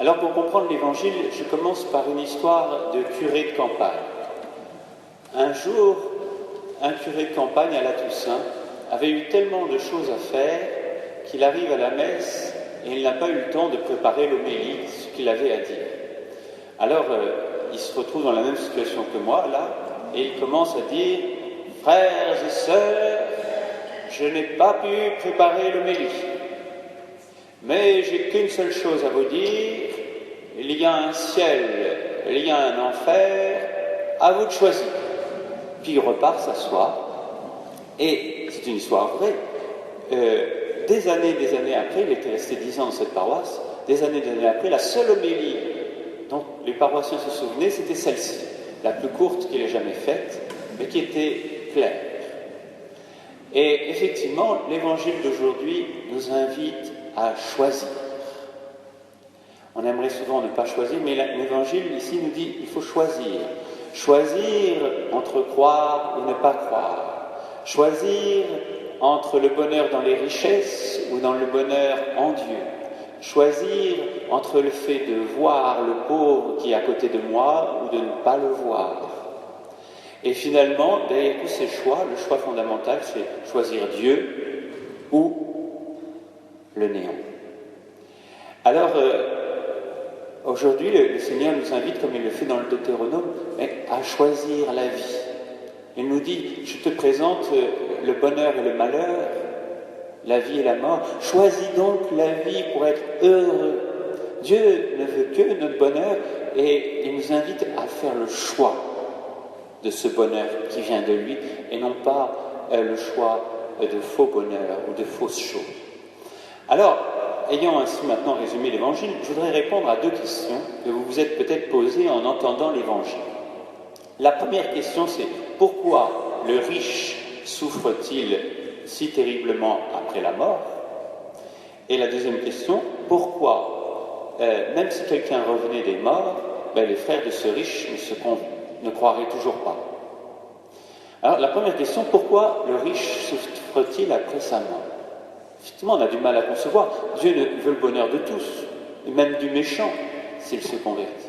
Alors pour comprendre l'Évangile, je commence par une histoire de curé de campagne. Un jour, un curé de campagne à la Toussaint avait eu tellement de choses à faire qu'il arrive à la messe et il n'a pas eu le temps de préparer l'homélie, ce qu'il avait à dire. Alors il se retrouve dans la même situation que moi, là, et il commence à dire « Frères et sœurs, je n'ai pas pu préparer l'homélie, mais j'ai qu'une seule chose à vous dire, il y a un ciel, il y a un enfer, à vous de choisir. » Puis il repart s'asseoir, et c'est une histoire vraie. Des années après, il était resté 10 ans dans cette paroisse, des années après, la seule homélie dont les paroissiens se souvenaient, c'était celle-ci, la plus courte qu'il ait jamais faite, mais qui était claire. Et effectivement, l'évangile d'aujourd'hui nous invite à choisir. On aimerait souvent ne pas choisir, mais l'évangile ici nous dit qu'il faut choisir. Choisir entre croire ou ne pas croire. Choisir entre le bonheur dans les richesses ou dans le bonheur en Dieu. Choisir entre le fait de voir le pauvre qui est à côté de moi ou de ne pas le voir. Et finalement, derrière tous ces choix, le choix fondamental, c'est choisir Dieu ou le néant. Alors, aujourd'hui, le Seigneur nous invite, comme il le fait dans le Deutéronome, à choisir la vie. Il nous dit, je te présente le bonheur et le malheur, la vie et la mort. Choisis donc la vie pour être heureux. Dieu ne veut que notre bonheur et il nous invite à faire le choix de ce bonheur qui vient de lui et non pas le choix de faux bonheur ou de fausses choses. Alors, ayant ainsi maintenant résumé l'Évangile, je voudrais répondre à 2 questions que vous vous êtes peut-être posées en entendant l'Évangile. La première question, c'est pourquoi le riche souffre-t-il si terriblement après la mort? Et la deuxième question, pourquoi, même si quelqu'un revenait des morts, les frères de ce riche ne croiraient toujours pas? Alors, la première question, pourquoi le riche souffre-t-il après sa mort? Effectivement, on a du mal à concevoir. Dieu veut le bonheur de tous, et même du méchant, s'il se convertit.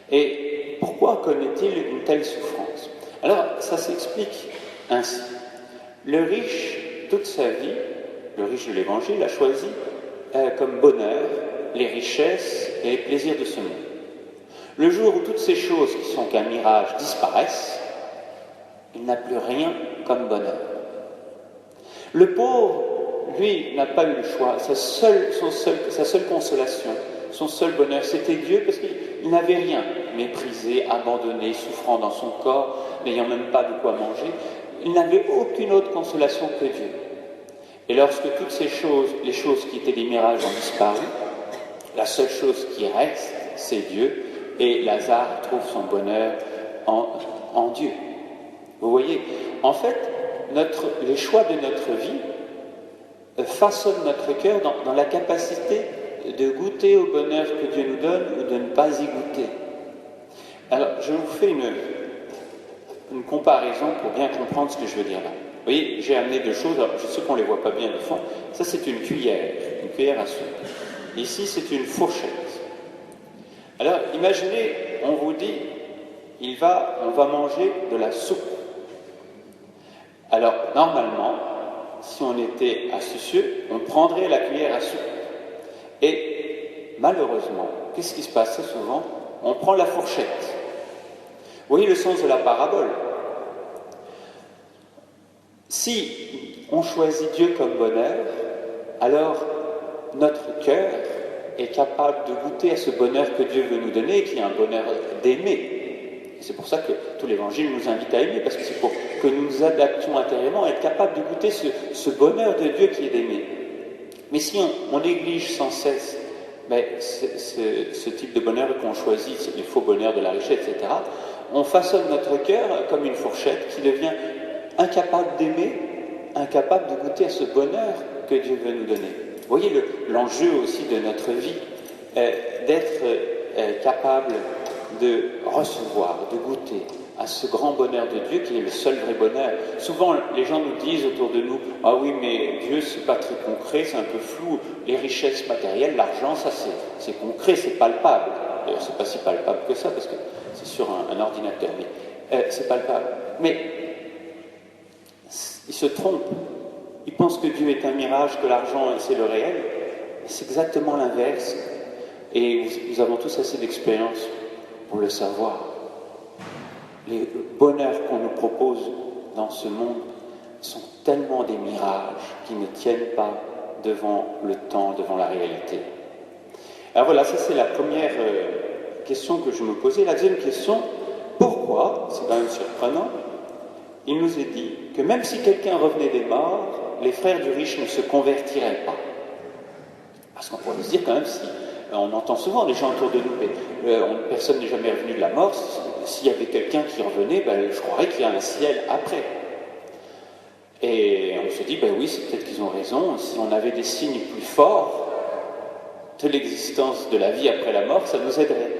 Et pourquoi connaît-il une telle souffrance? Alors, ça s'explique ainsi. Le riche, toute sa vie, le riche de l'Évangile, a choisi comme bonheur les richesses et les plaisirs de ce monde. Le jour où toutes ces choses qui sont qu'un mirage disparaissent, il n'a plus rien comme bonheur. Le pauvre, lui, n'a pas eu le choix. Sa seule consolation, son seul bonheur, c'était Dieu, parce qu'il n'avait rien. Méprisé, abandonné, souffrant dans son corps, n'ayant même pas de quoi manger, il n'avait aucune autre consolation que Dieu. Et lorsque toutes ces choses, les choses qui étaient des mirages, ont disparu, la seule chose qui reste, c'est Dieu, et Lazare trouve son bonheur en Dieu. Vous voyez, en fait, les choix de notre vie façonnent notre cœur dans la capacité de goûter au bonheur que Dieu nous donne ou de ne pas y goûter. Alors, je vous fais une comparaison pour bien comprendre ce que je veux dire là. Vous voyez, j'ai amené 2 choses, alors je sais qu'on ne les voit pas bien du fond. Ça, c'est une cuillère à soupe. Ici, c'est une fourchette. Alors, imaginez, on vous dit, on va manger de la soupe. Alors, normalement, si on était astucieux, on prendrait la cuillère à soupe. Et malheureusement, qu'est-ce qui se passe très souvent? On prend la fourchette. Vous voyez le sens de la parabole. Si on choisit Dieu comme bonheur, alors notre cœur est capable de goûter à ce bonheur que Dieu veut nous donner, qui est un bonheur d'aimer. Et c'est pour ça que tout l'Évangile nous invite à aimer, parce que c'est pour que nous nous adaptions intérieurement, à être capable de goûter ce bonheur de Dieu qui est d'aimer. Mais si on néglige sans cesse ce type de bonheur qu'on choisit, c'est le faux bonheur de la richesse, etc., on façonne notre cœur comme une fourchette qui devient incapable d'aimer, incapable de goûter à ce bonheur que Dieu veut nous donner. Vous voyez l'enjeu aussi de notre vie, d'être capable de recevoir, de goûter à ce grand bonheur de Dieu qui est le seul vrai bonheur. Souvent, les gens nous disent autour de nous, « Ah oui, mais Dieu, c'est pas très concret, c'est un peu flou. Les richesses matérielles, l'argent, ça c'est concret, c'est palpable. » D'ailleurs, c'est pas si palpable que ça, parce que c'est sur un ordinateur, mais c'est palpable. Mais ils se trompent. Ils pensent que Dieu est un mirage, que l'argent, c'est le réel. C'est exactement l'inverse. Et nous avons tous assez d'expérience pour le savoir. Les bonheurs qu'on nous propose dans ce monde sont tellement des mirages qui ne tiennent pas devant le temps, devant la réalité. Alors voilà, ça c'est la première question que je me posais. La deuxième question, pourquoi, c'est quand même surprenant, il nous est dit que même si quelqu'un revenait des morts, les frères du riche ne se convertiraient pas. Parce qu'on pourrait se dire quand même, si on entend souvent les gens autour de nous, personne n'est jamais revenu de la mort, s'il y avait quelqu'un qui revenait, je croirais qu'il y a un ciel après. Et on se dit, oui, c'est peut-être qu'ils ont raison, si on avait des signes plus forts de l'existence de la vie après la mort, ça nous aiderait.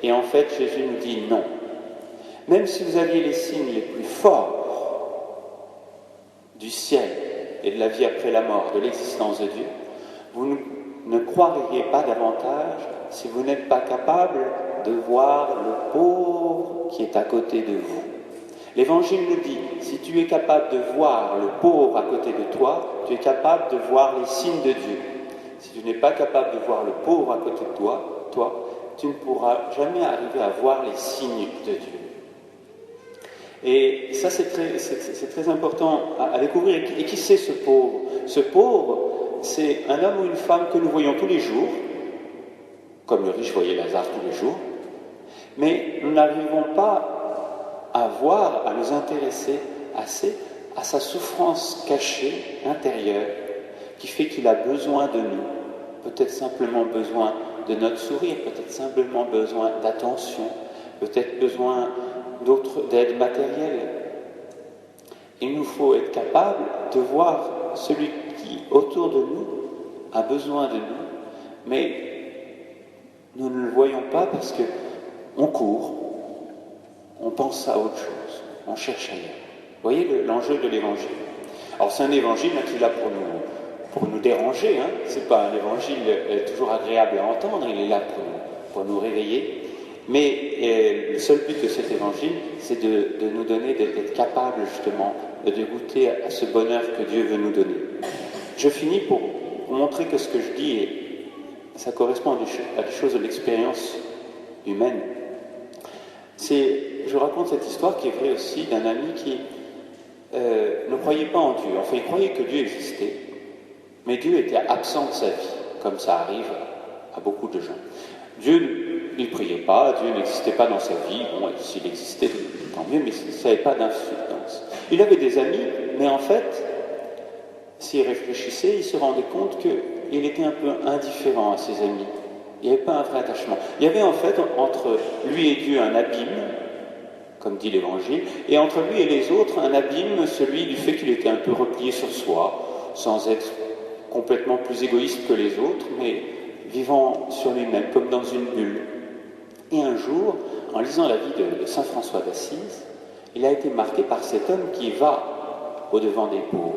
Et en fait, Jésus nous dit non. Même si vous aviez les signes les plus forts du ciel et de la vie après la mort, de l'existence de Dieu, vous ne croiriez pas davantage si vous n'êtes pas capable de voir le pauvre qui est à côté de vous. L'Évangile nous dit, si tu es capable de voir le pauvre à côté de toi, tu es capable de voir les signes de Dieu. Si tu n'es pas capable de voir le pauvre à côté de toi, tu ne pourras jamais arriver à voir les signes de Dieu. Et ça, c'est très important à découvrir. Et qui c'est ce pauvre? Ce pauvre, c'est un homme ou une femme que nous voyons tous les jours, comme le riche voyait Lazare tous les jours, mais nous n'arrivons pas à voir, à nous intéresser assez à sa souffrance cachée, intérieure, qui fait qu'il a besoin de nous. Peut-être simplement besoin de notre sourire, peut-être simplement besoin d'attention, peut-être besoin d'aide matérielle. Il nous faut être capable de voir celui qui, autour de nous, a besoin de nous, mais nous ne le voyons pas parce qu'on court, on pense à autre chose, on cherche ailleurs. Vous voyez l'enjeu de l'Évangile. Alors c'est un Évangile qui est là pour nous déranger, c'est pas un Évangile toujours agréable à entendre, il est là pour nous réveiller. Mais le seul but de cet Évangile, c'est de nous donner, d'être capable justement de goûter à ce bonheur que Dieu veut nous donner. Je finis pour montrer que ce que je dis, ça correspond à des choses de l'expérience humaine. Je raconte cette histoire qui est vraie aussi d'un ami qui ne croyait pas en Dieu. Enfin, il croyait que Dieu existait, mais Dieu était absent de sa vie, comme ça arrive à beaucoup de gens. Dieu, il ne priait pas, Dieu n'existait pas dans sa vie. Bon, s'il existait, tant mieux, mais ça n'avait pas d'influence. Il avait des amis, mais en fait, s'il réfléchissait, il se rendait compte qu'il était un peu indifférent à ses amis. Il n'y avait pas un vrai attachement. Il y avait en fait entre lui et Dieu un abîme, comme dit l'Évangile, et entre lui et les autres un abîme, celui du fait qu'il était un peu replié sur soi, sans être complètement plus égoïste que les autres, mais vivant sur lui-même, comme dans une bulle. Et un jour, en lisant la vie de saint François d'Assise, il a été marqué par cet homme qui va au-devant des pauvres.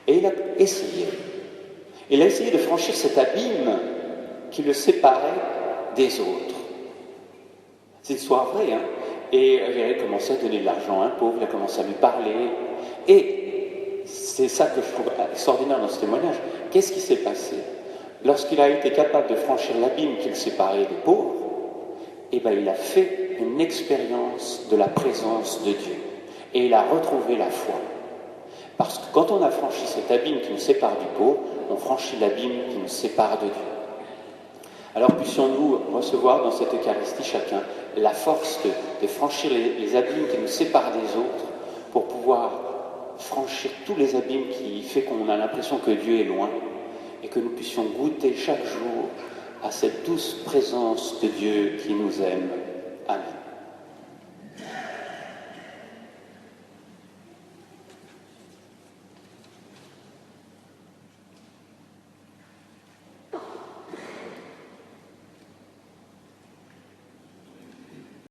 Et il a essayé. Il a essayé de franchir cet abîme qui le séparait des autres. C'est une histoire vraie, Et il a commencé à donner de l'argent à un pauvre, il a commencé à lui parler. Et c'est ça que je trouve extraordinaire dans ce témoignage. Qu'est-ce qui s'est passé? Lorsqu'il a été capable de franchir l'abîme qui le séparait des pauvres, il a fait une expérience de la présence de Dieu. Et il a retrouvé la foi. Parce que quand on a franchi cet abîme qui nous sépare du pauvre, on franchit l'abîme qui nous sépare de Dieu. Alors puissions-nous recevoir dans cette Eucharistie chacun la force de franchir les abîmes qui nous séparent des autres pour pouvoir franchir tous les abîmes qui font qu'on a l'impression que Dieu est loin et que nous puissions goûter chaque jour à cette douce présence de Dieu qui nous aime. Amen.